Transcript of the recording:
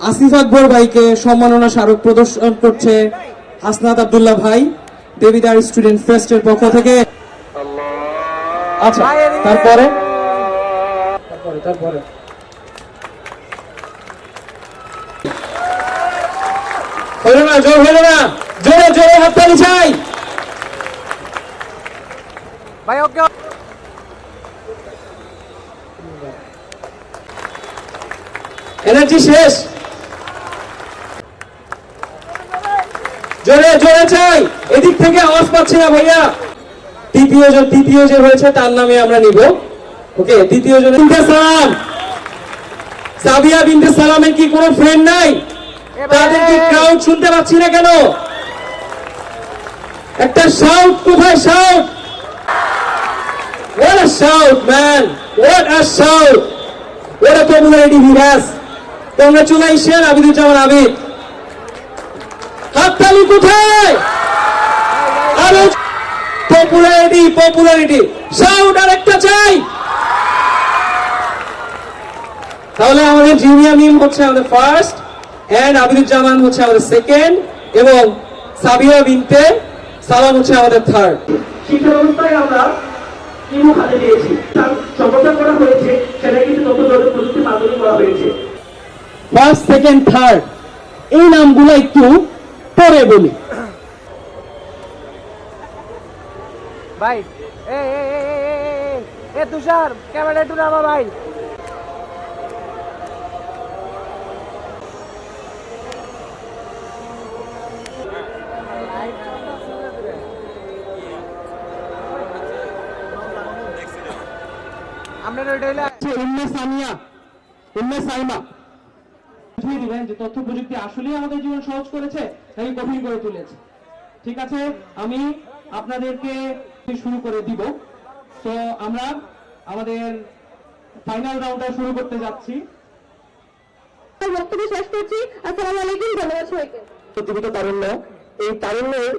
আসিফ আকবর ভাইকে সম্মাননা স্মারক প্রদর্শন করছে হাসনাত আব্দুল্লাহ ভাই, দেবিদার স্টুডেন্ট ফেস্টের পক্ষ থেকে। আচ্ছা, তারপরে হলো না, জোর হলো না, জোরে জোরে হাততালি চাই ভাই। ওকে, এনার্জি শেষ, জোরে জোরে চাই, এদিক থেকে আওয়াজ পাচ্ছি না ভাইয়া। তৃতীয় যে হয়েছে তার নামে আমরা নিব। ওকে, দ্বিতীয় জন বিনতে সালাম, সাবিয়া বিনতে সালামের কি কোনো ফ্রেন্ড নাই? তাদের কি ক্রাউড শুনতে পাচ্ছি না কেন? একটা শাউট, কোথায় shout? What a shout, man! What a shout! What a popularity he has! Congratulations, Abiduzzaman Abid. হাততালি কোথায়? আরো পপুলারিটি, শাউট আর একটা চাই। তাহলে আমাদের জুনিয়র মিম হচ্ছে আমাদের ফার্স্ট, এন্ড আবিদুজ্জামান হচ্ছে আমাদের সেকেন্ড, এবং সাবিয়া বিনতে সালাম হচ্ছে আমাদের থার্ড। শিক্ষা ব্যবস্থায় আমরা ইমু হাতে দিয়েছি, তার সমর্থন করা হয়েছে, সেটা কিন্তু নতুন নতুন প্রযুক্তি মাধ্যমে করা হয়েছে। ফার্স্ট, সেকেন্ড, থার্ড এই নামগুলো একটু পরে বলি। ভাই এ তুষার, ক্যামেরা একটু নামা ভাই। আপনার ওইটা হইলে বুঝিয়ে দিবেন যে তথ্য প্রযুক্তি আসলেই আমাদের জীবন সহজ করেছে নাকি কঠিন করে তুলেছে। ঠিক আছে, আমি আপনাদেরকে শুরু করে দিব। তো আমরা আমাদের ফাইনাল রাউন্ডটা শুরু করতে যাচ্ছি। বক্তব্য শেষ করছি। আসসালামু আলাইকুম, ধন্যবাদ সবাইকে। তারুণ্য, এই তারুণ্যের